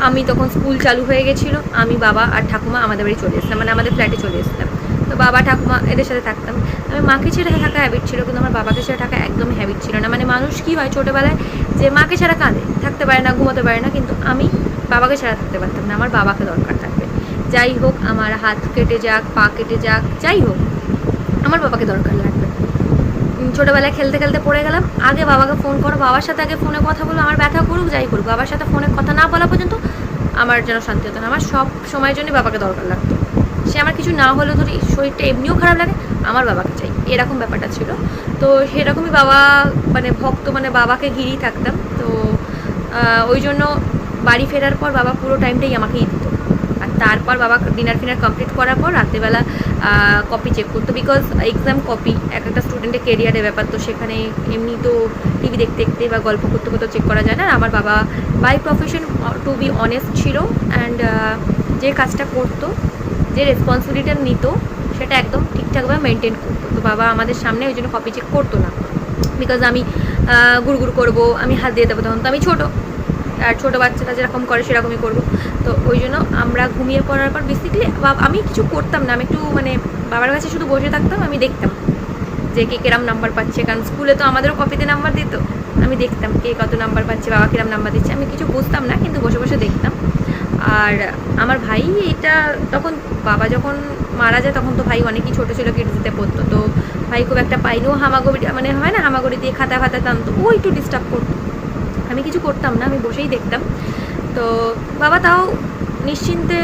আমি তখন স্কুল চালু হয়ে গেছিলো, আমি বাবা আর ঠাকুমা আমাদের বাড়ি চলে এসেছিলাম, মানে আমাদের ফ্ল্যাটে চলে এসেছিলাম। তো বাবা ঠাকুমা এদের সাথে থাকতাম। আমি মাকে ছেড়ে থাকা হ্যাবিট ছিল, কিন্তু আমার বাবাকে ছেড়ে থাকা একদমই হ্যাবিট ছিল না। মানে মানুষ কী হয় ছোটোবেলায়, যে মাকে ছাড়া কাঁদে, থাকতে পারে না, ঘুমোতে পারে না, কিন্তু আমি বাবাকে ছাড়া থাকতে পারতাম না। আমার বাবাকে দরকার থাকবে, যাই হোক, আমার হাত কেটে যাক, পা কেটে যাক, যাই হোক, আমার বাবাকে দরকার লাগবে। ছোটোবেলায় খেলতে খেলতে পড়ে গেলাম, আগে বাবাকে ফোন করো, বাবার সাথে আগে ফোনে কথা বলো, আমার ব্যথা করুক যাই করুক, বাবার সাথে ফোনে কথা না বলা পর্যন্ত আমার যেন শান্তি হতো না। আমার সব সময়ের জন্য বাবাকে দরকার লাগতো, সে আমার কিছু না হলেও ধর শরীরটা এমনিও খারাপ লাগে, আমার বাবাকে চাই, এরকম ব্যাপারটা ছিল। তো সেরকমই বাবা মানে ভক্ত, মানে বাবাকে ঘিরেই থাকতাম। তো ওই জন্য বাড়ি ফেরার পর বাবা পুরো টাইমটাই আমাকেই দিত। আর তারপর বাবা ডিনার ফিনার কমপ্লিট করার পর রাত্রেবেলা কপি চেক করতো, বিকজ এক্সাম কপি এক একটা স্টুডেন্টের কেরিয়ারের ব্যাপার, তো সেখানে এমনি তো টিভি দেখতে দেখতে বা গল্প করতে করতে চেক করা যায় না। আমার বাবা by profession to be honest ছিল, অ্যান্ড যে কাজটা করতো, যে রেসপন্সিবিলিটিটা নিত, সেটা একদম ঠিকঠাকভাবে মেনটেন করতো। তো বাবা আমাদের সামনে ওই জন্য কপি চেক করতো না, বিকজ আমি গুড়গুড় করবো, আমি হাত দিয়ে দেবো, তখন তো আমি ছোটো, আর ছোটো বাচ্চারা যেরকম করে সেরকমই করবো। তো ওই জন্য আমরা ঘুমিয়ে পড়ার পর বেসিক্যালি আমি কিছু করতাম না, আমি একটু মানে বাবার কাছে শুধু বসে থাকতাম, আমি দেখতাম যে কে কিরম নাম্বার পাচ্ছে, কারণ স্কুলে তো আমাদেরও কপিতে নাম্বার দিত, আমি দেখতাম কে কত নাম্বার পাচ্ছে, বাবা কিরম নাম্বার দিচ্ছে, আমি কিছু বুঝতাম না কিন্তু বসে বসে দেখতাম। আর আমার ভাই, এটা তখন বাবা যখন মারা যায় তখন তো ভাই অনেকই ছোটো ছিল, কিডজিতে পড়তো, তো ভাই খুব একটা পাইনি, ও হামাগুড়ি মানে হয় না, হামাগুড়ি দিয়ে খাতা খাতা টানতো, ও একটু ডিস্টার্ব করতো, আমি কিছু করতাম না, আমি বসেই দেখতাম। তো বাবা তাও নিশ্চিন্তে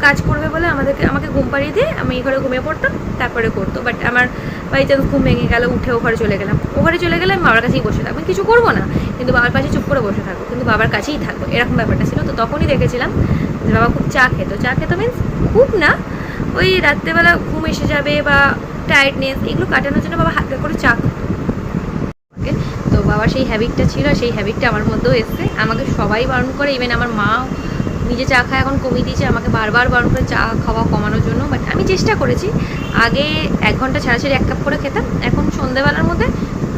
কাজ করবে বলে আমাকে ঘুম পাড়িয়ে দিয়ে আমি এই ঘরে ঘুমিয়ে পড়তাম, তারপরে করতো। বাট আমার বাই চান্স ঘুম ভেঙে গেল, উঠে ও ঘরে চলে গেলাম, ও ঘরে চলে গেলে আমি বাবার কাছেই বসে থাকবো, কিছু করবো না, কিন্তু বাবার পাশে চুপ করে বসে থাকবো, কিন্তু বাবার কাছেই থাকবো, এরকম ব্যাপারটা ছিল। তো তখনই দেখেছিলাম যে বাবা খুব চা খেতো মিনস খুব না, ওই রাত্রেবেলা ঘুম এসে যাবে বা টায়ার্ডনেস এগুলো কাটানোর জন্য বাবা হালকা করে চা খেতো। তো বাবার সেই হ্যাবিটটা ছিল, সেই হ্যাবিটটা আমার মধ্যেও এসছে, আমাকে সবাই বারণ করে, ইভেন আমার মা নিজে চা খায়, এখন কমিয়ে দিয়েছে, আমাকে বারবার বারণ করে চা খাওয়া কমানোর জন্য। বাট আমি চেষ্টা করেছি, আগে 1 ঘন্টা ছাড়া ছাড়ি 1 কাপ করে খেতাম, এখন সন্ধ্যেবেলার মধ্যে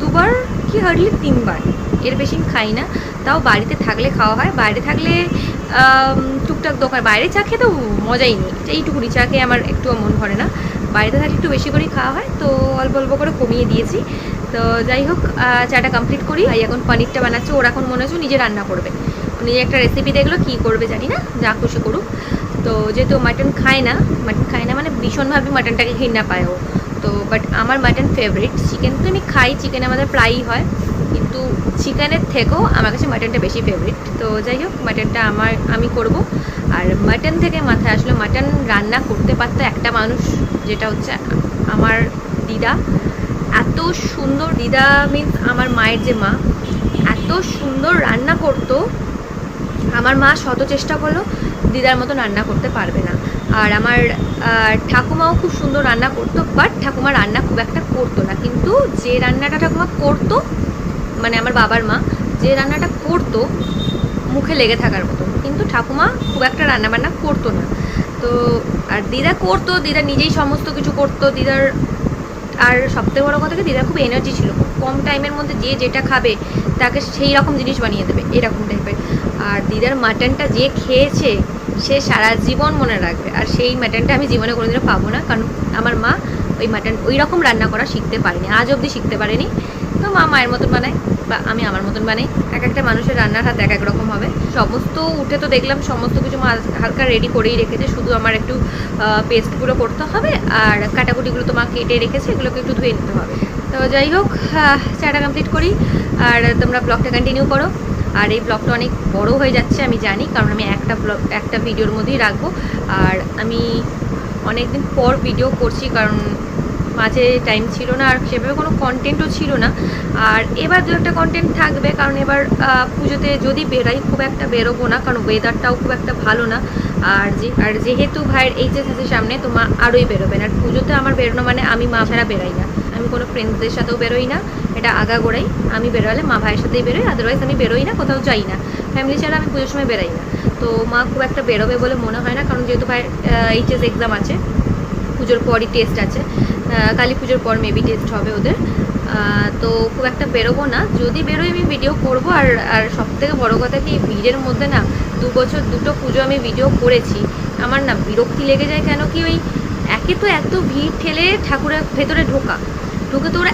2বার কি হার্ডলি 3বার, এর বেশি খাই না। তাও বাড়িতে থাকলে খাওয়া হয়, বাইরে থাকলে টুকটাক দোকান, বাইরে চা খেতেও মজাই নেই, এইটুকুনি চা খেয়ে আমার একটুও মন ভরে না, বাড়িতে থাকলে একটু বেশি করেই খাওয়া হয়, তো অল্প অল্প করে কমিয়ে দিয়েছি। তো যাই হোক, চাটা কমপ্লিট করি। ভাই এখন পনিরটা বানাচ্ছে, ওর এখন মনে হচ্ছে নিজে রান্না করবে, নিজে একটা রেসিপি দেখলো, কী করবে জানি না, যা খুশি করুক। তো যেহেতু মাটন খায় না মানে ভীষণভাবে মাটনটাকে ঘৃণা পায় ও, তো বাট আমার মাটন ফেভারিট। চিকেন তো আমি খাই, চিকেন আমাদের প্রায়ই হয়, কিন্তু চিকেনের থেকেও আমার কাছে মাটনটা বেশি ফেভারিট। তো যাই হোক, মাটনটা আমি করব। আর মাটন থেকে মাথায় আসলো, মাটন রান্না করতে পারতো একটা মানুষ, যেটা হচ্ছে আমার দিদা। এত সুন্দর, দিদা মিন্স আমার মায়ের যে মা, এত সুন্দর রান্না করতো। আমার মা শত চেষ্টা করলো, দিদার মতো রান্না করতে পারবে না। আর আমার ঠাকুমাও খুব সুন্দর রান্না করতো, বাট ঠাকুমা রান্না খুব একটা করতো না, কিন্তু যে রান্নাটা ঠাকুমা করতো, মানে আমার বাবার মা যে রান্নাটা করতো মুখে লেগে থাকার মতো, কিন্তু ঠাকুমা খুব একটা রান্নাবান্না করতো না। তো আর দিদা করতো, দিদা নিজেই সমস্ত কিছু করতো, দিদার আর সবথেকে বড়ো কথা কি, দিদার খুব এনার্জি ছিল, খুব কম টাইমের মধ্যে যে যেটা খাবে তাকে সেই রকম জিনিস বানিয়ে দেবে, এরকম টাইপের। আর দিদার মাটনটা যে খেয়েছে সে সারা জীবন মনে রাখবে, আর সেই মাটনটা আমি জীবনে কোনোদিনও পাবো না, কারণ আমার মা ওই মাটন ওই রকম রান্না করা শিখতে পারেনি, আজ অবধি শিখতে পারেনি। তো মা মায়ের মতন বানায় বা আমি আমার মতন বানাই, এক একটা মানুষের রান্নার হাত এক এক রকম হবে। সমস্ত উঠে তো দেখলাম সমস্ত কিছু মা হালকা রেডি করেই রেখেছে, শুধু আমার একটু পেস্টগুলো করতে হবে, আর কাটাকুটিগুলো তো মা কেটে রেখেছে, এগুলোকে একটু ধুয়ে নিতে হবে। তো যাই হোক, চাটা কমপ্লিট করি, আর তোমরা ব্লগটা কন্টিনিউ করো। আর এই ব্লগটা অনেক বড় হয়ে যাচ্ছে আমি জানি, কারণ আমি একটা ভিডিওর মধ্যেই রাখবো, আর আমি অনেক দিন পর ভিডিও করছি, কারণ মাঝে টাইম ছিল না, আর সেভাবে কোনো কন্টেন্টও ছিল না। আর এবার দু একটা কন্টেন্ট থাকবে, কারণ এবার পুজোতে যদি বেরোই, খুব একটা বেরোবো না, কারণ ওয়েদারটাও খুব একটা ভালো না। আর যেহেতু ভাইয়ের এইচএস আছে সামনে, তো মা আরোই বেরোবেন। আর পুজোতে আমার বেরোনো মানে আমি মা ছাড়া বেরোই না, আমি কোনো ফ্রেন্ডসদের সাথেও বেরোই না, এটা আগাগোড়াই। আমি বেরোলে মা ভাইয়ের সাথেই বেরোই, আদারওয়াইজ আমি বেরোই না, কোথাও যাই না, ফ্যামিলি ছাড়া আমি পুজোর সময় বেরোই না। তো মা খুব একটা বেরোবে বলে মনে হয় না, কারণ যেহেতু ভাইয়ের এইচএস এক্সাম আছে, পুজোর পরই টেস্ট আছে, কালী পুজোর পর মেবি টেস্ট হবে ওদের। তো খুব একটা বেরোবো না, যদি বেরোই আমি ভিডিও করবো। আর সবথেকে বড়ো কথা কি, ভিড়ের মধ্যে না 2 বছর 2টো পুজো আমি ভিডিও করেছি, আমার না বিরক্তি লেগে যায়। কেন কি, ওই একে তো এত ভিড় ঠেলে ঠাকুরের ভেতরে ঢুকে তো ওরা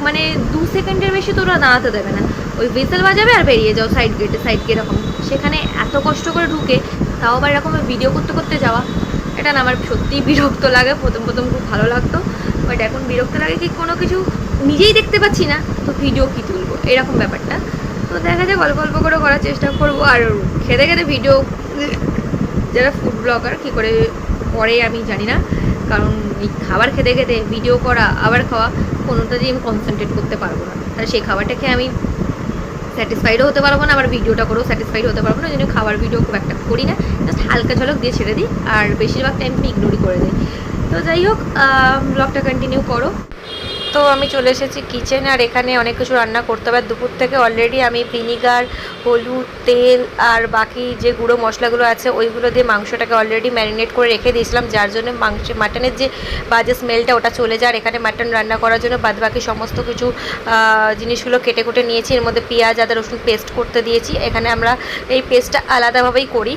মানে 2 সেকেন্ডের বেশি তো ওরা দাঁড়াতে দেবে না, ওই হুইসেল বাজাবে আর বেরিয়ে যাও সাইড গেটে এরকম। সেখানে এত কষ্ট করে ঢুকে, তাও আবার এরকম ভিডিও করতে করতে যাওয়া, এটা না আমার সত্যিই বিরক্ত লাগে। প্রথম খুব ভালো লাগতো, বাট এখন বিরক্ত লাগে কি, কোনো কিছু নিজেই দেখতে পাচ্ছি না তো ভিডিও কী তুলবো, এরকম ব্যাপারটা। তো দেখা যায় গল্প করে করার চেষ্টা করবো। আর খেতে ভিডিও, যারা ফুড ব্লগার কী করে পরে আমি জানি না, কারণ এই খাবার খেতে খেতে ভিডিও করা আবার খাওয়া কোনোটা দিয়ে আমি কনসেন্ট্রেট করতে পারবো না। তাহলে সেই খাবারটা খেয়ে আমি স্যাটিসফাইডও হতে পারবো না, আবার ভিডিওটা করেও স্যাটিসফাইড হতে পারবো না। ওই জন্য খাবার ভিডিও খুব একটা করি না, জাস্ট হালকা ঝলক দিয়ে ছেড়ে দিই, আর বেশিরভাগ টাইম আমি ইগনোরই করে দিই। তো যাই হোক, ব্লগটা কন্টিনিউ করো। তো আমি চলে এসেছি কিচেনে, আর এখানে অনেক কিছু রান্না করতে হবে। দুপুর থেকে অলরেডি আমি ভিনিগার, হলুদ, তেল আর বাকি যে গুঁড়ো মশলাগুলো আছে ওইগুলো দিয়ে মাংসটাকে অলরেডি ম্যারিনেট করে রেখে দিয়েছিলাম, যার জন্য মাটনের যে বাজে স্মেলটা ওটা চলে যায়। আর এখানে মাটন রান্না করার জন্য বাদ বাকি সমস্ত কিছু জিনিসগুলো কেটে কুটে নিয়েছি। এর মধ্যে পেঁয়াজ, আদা, রসুন পেস্ট করতে দিয়েছি। এখানে আমরা এই পেস্টটা আলাদাভাবেই করি,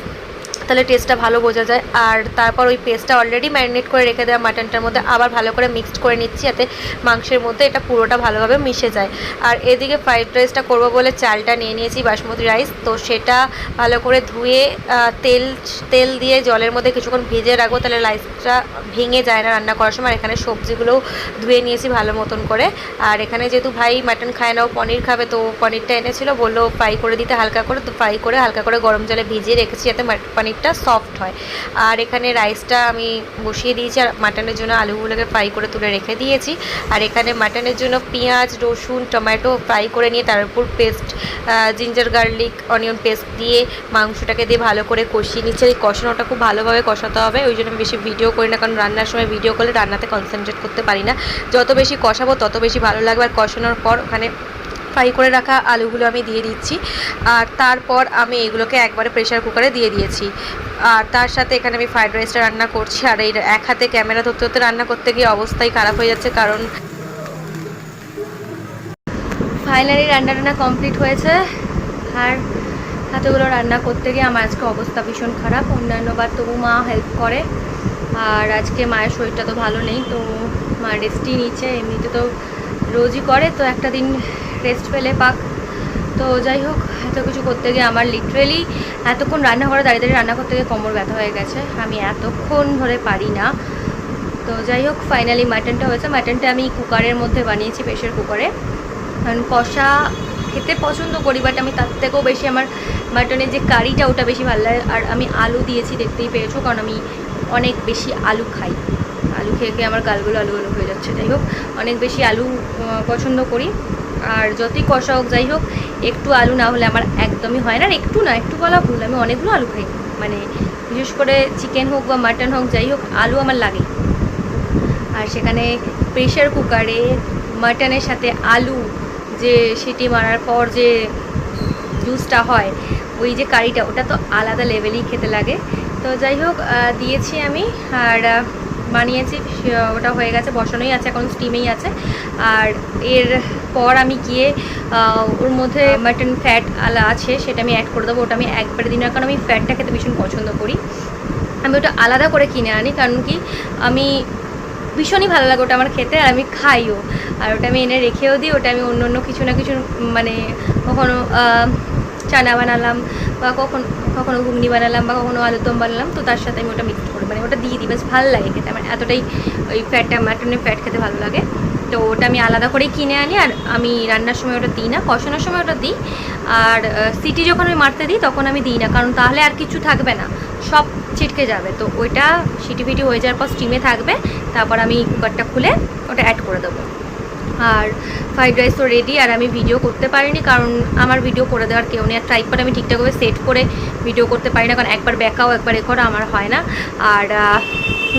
তাহলে টেস্টটা ভালো বোঝা যায়। আর তারপর ওই পেস্টটা অলরেডি ম্যারিনেট করে রেখে দেওয়া মাটনটার মধ্যে আবার ভালো করে মিক্সড করে নিচ্ছি, যাতে মাংসের মধ্যে এটা পুরোটা ভালোভাবে মিশে যায়। আর এদিকে ফ্রাইড রাইসটা করবো বলে চালটা নিয়ে নিয়েছি বাসমতি রাইস, তো সেটা ভালো করে ধুয়ে তেল দিয়ে জলের মধ্যে কিছুক্ষণ ভিজিয়ে রাখবো, তাহলে রাইসটা ভেঙে যায় না রান্না করার সময়। আর এখানে সবজিগুলোও ধুয়ে নিয়েছি ভালো মতন করে। আর এখানে যেহেতু ভাই মাটন খায় না, ও পনির খাবে, তো পনিরটা এনেছিল, বললো ফ্রাই করে দিতে হালকা করে, তো ফ্রাই করে হালকা করে গরম জলে ভিজিয়ে রেখেছি যাতে পনিরটা সফট হয়। আর এখানে রাইসটা আমি বসিয়ে দিয়েছি, আর মাটনের জন্য আলুগুলোকে ফ্রাই করে তুলে রেখে দিয়েছি। আর এখানে মাটনের জন্য পেঁয়াজ, রসুন, টমেটো ফ্রাই করে নিয়ে তার উপর paste, ginger garlic onion paste দিয়ে মাংসটাকে দিয়ে ভালো করে কষিয়ে নিচ্ছে। এই কষানোটা খুব ভালোভাবে কষাতে হবে, ওই জন্য আমি বেশি ভিডিও করি না, কারণ রান্নার সময় ভিডিও করলে রান্নাতে কনসেন্ট্রেট করতে পারি না। যত বেশি কষাবো তত বেশি ভালো লাগবে। আর কষানোর পর ওখানে ফ্রাই করে রাখা আলুগুলো আমি দিয়ে দিচ্ছি, আর তারপর আমি এগুলোকে একবারে প্রেশার কুকারে দিয়ে দিয়েছি। আর তার সাথে এখানে আমি ফ্রাইড রাইসটা রান্না করছি, আর এই এক হাতে ক্যামেরা ধরতে ধরতে রান্না করতে গিয়ে অবস্থাই খারাপ হয়ে যাচ্ছে, কারণ ফাইনালি রান্না কমপ্লিট হয়েছে। আর এতগুলো রান্না করতে গিয়ে আমার আজকে অবস্থা ভীষণ খারাপ। অন্যান্যবার তবু মা হেল্প করে, আর আজকে মায়ের শরীরটা তো ভালো নেই, তো মা রেস্টই নিচ্ছে। এমনিতে তো রোজই করে, তো একটা দিন রেস্ট পেলে পাক। তো যাই হোক, এত কিছু করতে গিয়ে আমার লিটারেলি এতক্ষণ রান্না করে দাঁড়িয়ে দাঁড়িয়ে রান্না করতে গিয়ে কোমর ব্যথা হয়ে গেছে, আমি এতক্ষণ ধরে পারি না। তো যাই হোক, ফাইনালি মাটনটা হয়েছে। মাটনটা আমি কুকারের মধ্যে বানিয়েছি, প্রেশার কুকারে, কারণ কষা খেতে পছন্দ করি, বাট আমি তার থেকেও বেশি আমার মাটনের যে কারিটা ওটা বেশি ভালো লাগে। আর আমি আলু দিয়েছি, দেখতেই পেয়েছো, কারণ আমি অনেক বেশি আলু খাই। আলু খেয়ে খেয়ে আমার গালগুলো আলু আলু হয়ে যাচ্ছে। যাই হোক, অনেক বেশি আলু পছন্দ করি, আর যতই কষা হোক যাই হোক, একটু আলু না হলে আমার একদমই হয় না। আর একটু না, একটু বলা ভুল, আমি অনেকগুলো আলু খাই, মানে বিশেষ করে চিকেন হোক বা মাটন হোক, যাই হোক আলু আমার লাগে। আর সেখানে প্রেশার কুকারে মাটনের সাথে আলু যে সিটি মারার পর যে জুসটা হয়, ওই যে কারিটা, ওটা তো আলাদা লেভেলেই খেতে লাগে। তো যাই হোক, দিয়েছি আমি, আর বানিয়েছি, ওটা হয়ে গেছে, বসানোই আছে, এখন স্টিমেই আছে। আর এরপর আমি গিয়ে ওর মধ্যে মাটন ফ্যাট আলা আছে, সেটা আমি অ্যাড করে দেবো। ওটা আমি একবারে দিন, কারণ আমি ফ্যাটটা খেতে ভীষণ পছন্দ করি। আমি ওটা আলাদা করে কিনে আনি, কারণ কি আমি ভীষণই ভালো লাগে ওটা আমার খেতে, আর আমি খাইও। আর ওটা আমি এনে রেখেও দিই। ওটা আমি অন্য কিছু না কিছু, মানে কখনো চানা বানালাম, বা কখনো ঘুগনি বানালাম, বা কখনো আলুরদম বানালাম, তো তার সাথে আমি ওটা মিক্স করি, মানে ওটা দিয়ে দিই, বেশ ভালো লাগে খেতে আমার। এতটাই ওই ফ্যাটটা, মাটনের ফ্যাট খেতে ভালো লাগে। তো ওটা আমি আলাদা করেই কিনে আনি, আর আমি রান্নার সময় ওটা দিই না, কষানোর সময় ওটা দিই। আর সিটি যখন আমি মারতে দিই তখন আমি দিই না, কারণ তাহলে আর কিছু থাকবে না, সব ছিটকে যাবে। তো ওইটা সিটি ফিটি হয়ে যাওয়ার পর স্টিমে থাকবে, তারপর আমি কুকারটা খুলে ওটা অ্যাড করে দেবো। আর ফ্রাইড রাইস তো রেডি। আর আমি ভিডিও করতে পারিনি, কারণ আমার ভিডিও করে দেওয়ার কেউ নেই। আর ট্রাইপড আমি ঠিকঠাকভাবে সেট করে ভিডিও করতে পারি না, কারণ একবার ব্যাকাও একবার এ করা আমার হয় না। আর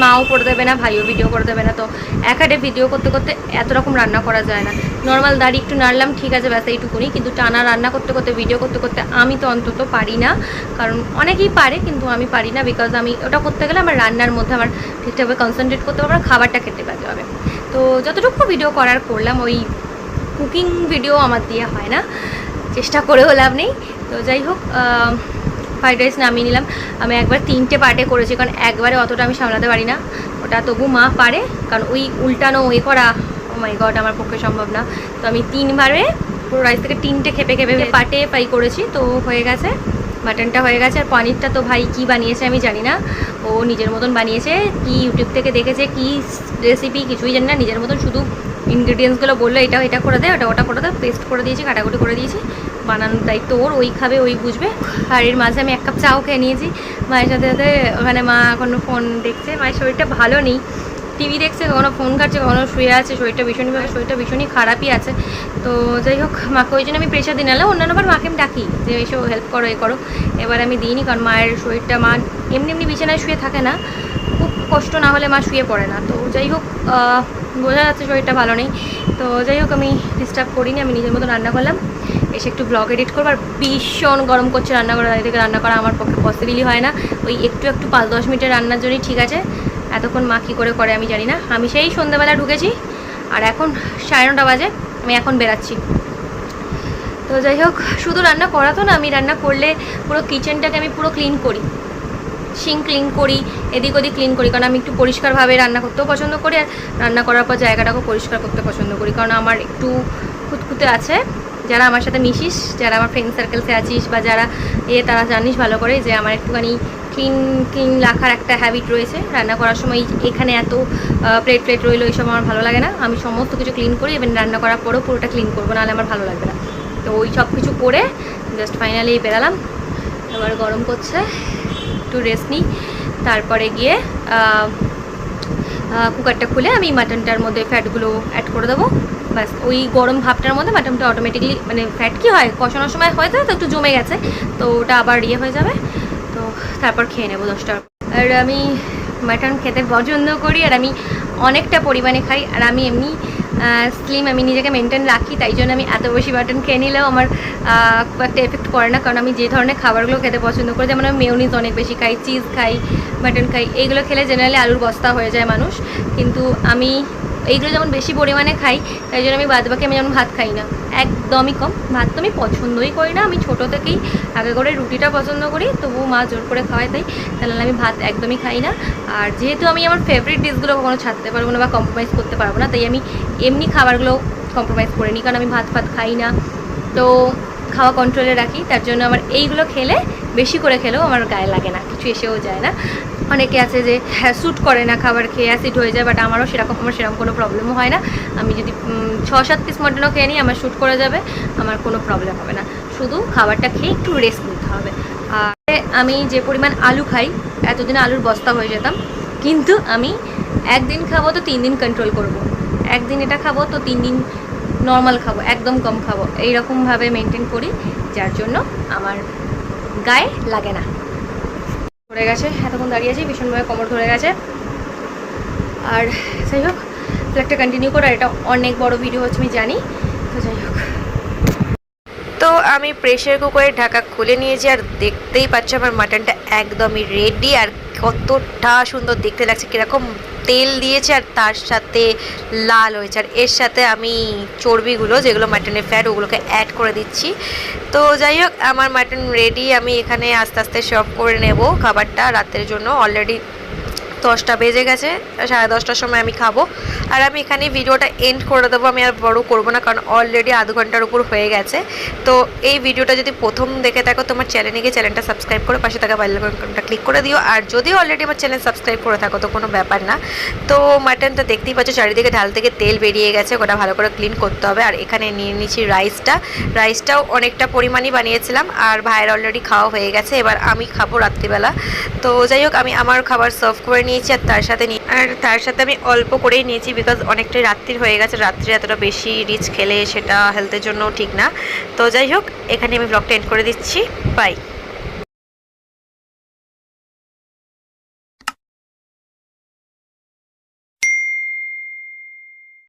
মাও করে দেবে না, ভাইও ভিডিও করে দেবে না। তো একাডে ভিডিও করতে করতে এত রকম রান্না করা যায় না। নর্মাল দাঁড়িয়ে একটু নাড়লাম, ঠিক আছে, ব্যাস এইটুকুনি। কিন্তু টানা রান্না করতে করতে, ভিডিও করতে করতে আমি তো অন্তত পারি না, কারণ অনেকেই পারে কিন্তু আমি পারি না। বিকজ আমি ওটা করতে গেলে আমার রান্নার মধ্যে আমার ঠিকঠাকভাবে কনসেন্ট্রেট করতে হবে, খাবারটা খেতে পারতে হবে। তো যতটুকু ভিডিও করার করলাম, ওই কুকিং ভিডিও আমার দিয়ে হয় না, চেষ্টা করেও লাভ নেই। তো যাই হোক, ফ্রাইড রাইস নামিয়ে নিলাম। আমি একবার 3টে পার্টে করেছি, কারণ একবারে অতটা আমি সামলাতে পারি না। ওটা তবু মা পারে, কারণ ওই উল্টানো ওই করা, ও মাই গড, আমার পক্ষে সম্ভব না। তো আমি 3বারে পুরো রাইস থেকে 3টে খেপে খেপে পার্টে ফ্রাই করেছি। তো হয়ে গেছে, মাটনটা হয়ে গেছে। আর পনিরটা তো ভাই কি বানিয়েছে আমি জানি না, ও নিজের মতন বানিয়েছে, কি ইউটিউব থেকে দেখেছে, কি রেসিপি কিছুই জানি না, নিজের মতন শুধু ইনগ্রিডিয়েন্টসগুলো বললো এটা করে দে, ওটা করে দে, পেস্ট করে দিয়েছি, কাটাকুটি করে দিয়েছি, বানানোর দায়িত্ব ওর, ওই খাবে ওই বুঝবে। আর এর মাঝে আমি 1 কাপ চাও খেয়ে নিয়েছি মায়ের সাথে সাথে। ওখানে মা এখনও ফোন দেখছে, মায়ের শরীরটা ভালো নেই, টিভি দেখছে, কখনো ফোন ঘাটছে, কখনো শুয়ে আছে, শরীরটা ভীষণই খারাপই আছে। তো যাই হোক, মাকে ওই জন্য আমি প্রেশার দিই, নাহলে অন্যান্যবার মাকে আমি ডাকি যে এসো হেল্প করো এ করো। এবার আমি দিইনি, কারণ মায়ের শরীরটা, মা এমনি বিছানায় শুয়ে থাকে না, খুব কষ্ট না হলে মা শুয়ে পড়ে না। তো যাই হোক, বোঝা যাচ্ছে শরীরটা ভালো নেই। তো যাই হোক, আমি ডিস্টার্ব করিনি, আমি নিজের মতো রান্না করলাম, এসে একটু ব্লগ এডিট করবো। আর ভীষণ গরম করছে, রান্না করা দাঁড়িয়ে থেকে রান্না করা আমার পক্ষে পসিবলই হয় না। ওই একটু 5-10 মিনিটের রান্নার জন্যই ঠিক আছে, এতক্ষণ মা কী করে করে আমি জানি না। আমি সেই সন্ধ্যাবেলা ঢুকেছি, আর এখন 9:30 বাজে, আমি এখন বেরাচ্ছি। তো যাই হোক, শুধু রান্না করা তো না, আমি রান্না করলে পুরো কিচেনটাকে আমি পুরো ক্লিন করি, সিঙ্ক ক্লিন করি, এদিক ওদিক ক্লিন করি, কারণ আমি একটু পরিষ্কারভাবে রান্না করতেও পছন্দ করি, আর রান্না করার পর জায়গাটাকেও পরিষ্কার করতে পছন্দ করি। কারণ আমার একটু খুঁতখুঁতে আছে, যারা আমার সাথে মিশিস, যারা আমার ফ্রেন্ড সার্কেলসে আছিস বা যারা তারা জানিস ভালো করে যে আমার একটুখানি ক্লিন রাখার একটা হ্যাবিট রয়েছে। রান্না করার সময় এখানে এত প্লেট রইলো, এইসব আমার ভালো লাগে না। আমি সমস্ত কিছু ক্লিন করি, এবং রান্না করার পরেও পুরোটা ক্লিন করবো, নাহলে আমার ভালো লাগবে না। তো ওই সব কিছু করে জাস্ট ফাইনালি বেরালাম। এবার গরম করছে, একটু রেস্ট নিই, তারপরে গিয়ে কুকারটা খুলে আমি মাটনটার মধ্যে ফ্যাটগুলো অ্যাড করে দেবো। ব্যাস, ওই গরম ভাবটার মধ্যে মাটনটা অটোমেটিকলি, মানে ফ্যাট কী হয়, কষানোর সময় হয়তো তো একটু জমে গেছে, তো ওটা আবার হয়ে যাবে। তো তারপর খেয়ে নেবো 10টার। আর আমি মাটন খেতে পছন্দ করি, আর আমি অনেকটা পরিমাণে খাই। আর আমি এমনি স্লিম, আমি নিজেকে মেনটেন রাখি, তাই জন্য আমি এত বেশি মাটন খেয়ে নিলেও আমার খুব একটা এফেক্ট করে না। কারণ আমি যে ধরনের খাবারগুলো খেতে পছন্দ করি, যেমন আমি মেয়োনিজ অনেক বেশি খাই, চিজ খাই, মাটন খাই, এইগুলো খেলে জেনারেলি আলুর বস্তা হয়ে যায় মানুষ। কিন্তু আমি এইগুলো যেমন বেশি পরিমাণে খাই, তাই জন্য আমি বাদবাকি আমি যেমন ভাত খাই না, একদমই কম। ভাত তো আমি পছন্দই করি না, আমি ছোটো থেকেই আগে করে রুটিটা পছন্দ করি, তবুও মা জোর করে খাওয়াই, তাহলে আমি ভাত একদমই খাই না। আর যেহেতু আমি আমার ফেভারিট ডিশগুলো কখনো ছাড়তে পারবো না বা কম্প্রোমাইজ করতে পারবো না, তাই আমি এমনি খাবারগুলো কম্প্রোমাইজ করে নিই, কারণ আমি ভাত খাই না, তো খাওয়া কন্ট্রোলে রাখি। তার জন্য আমার এইগুলো খেলে, বেশি করে খেলেও আমার গায়ে লাগে না, কিছু এসেও যায় না। অনেকে আছে যে স্যুট করে না, খাবার খেয়ে অ্যাসিড হয়ে যায়, বাট আমার সেরকম কোনো প্রবলেমও হয় না। আমি যদি 6-7 পিস মটনও খেয়ে নিই, আমার শ্যুট করে যাবে, আমার কোনো প্রবলেম হবে না। শুধু খাবারটা খেয়ে একটু রেস্ট নিতে হবে। আর আমি যে পরিমাণ আলু খাই, এতদিন আলুর বস্তা হয়ে যেতাম, কিন্তু আমি একদিন খাবো তো 3 দিন কন্ট্রোল করব, একদিন এটা খাবো তো 3 দিন নর্মাল খাবো, একদম কম খাবো, এইরকমভাবে মেনটেন করি, যার জন্য আমার গায়ে লাগে না। ধরে গেছে, এতক্ষণ দাঁড়িয়ে আছি, ভীষণভাবে কোমর ধরে গেছে। আর যাই হোক, একটা কন্টিনিউ করে, আর এটা অনেক বড় ভিডিও হচ্ছে আমি জানি। তো যাই হোক, তো আমি প্রেশার কুকারের ঢাকা খুলে নিয়েছি, আর দেখতেই পাচ্ছি আমার মাটনটা একদমই রেডি। আর কতটা সুন্দর দেখতে লাগছে, কীরকম তেল দিয়েছে, আর তার সাথে লাল হয়েছে। আর এর সাথে আমি চর্বিগুলো, যেগুলো মাটনের ফ্যাট, ওগুলোকে অ্যাড করে দিচ্ছি। তো যাই হোক, আমার মাটন রেডি। আমি এখানে আস্তে আস্তে সার্ভ করে নেব খাবারটা রাতের জন্য। অলরেডি 10টা বেজে গেছে, 10:30টার সময় আমি খাবো। আর আমি এখানে ভিডিওটা এন্ড করে দেবো, আমি আর বড় করব না, কারণ অলরেডি আধ ঘন্টার উপর হয়ে গেছে। তো এই ভিডিওটা যদি প্রথম দেখে থাকো, তোমার চ্যানেলে গিয়ে চ্যানেলটা সাবস্ক্রাইব করে পাশে থাকা বেল আইকনটা ক্লিক করে দিও। আর যদি অলরেডি আমার চ্যানেল সাবস্ক্রাইব করে থাকো তো কোনো ব্যাপার না। তো মাটনটা দেখতেই পাচ্ছ, চারিদিকে ঢাল থেকে তেল বেরিয়ে গেছে, ওটা ভালো করে ক্লিন করতে হবে। আর এখানে নিয়ে নিচ্ছি রাইসটাও অনেকটা পরিমাণই বানিয়েছিলাম, আর ভাইয়ের অলরেডি খাওয়া হয়ে গেছে, এবার আমি খাবো রাত্রিবেলা। তো যাই হোক, আমি আমার খাবার সার্ভ করে নিয়েছি, আর তার সাথে আমি অল্প করেই নিয়েছি, বিকজ অনেকটাই রাত্রির হয়ে গেছে। রাত্রে এতটা বেশি রিচ খেলে সেটা হেলথের জন্য ঠিক না। তো যাই হোক, এখানে আমি ব্লগটা এন্ড করে দিচ্ছি। বাই।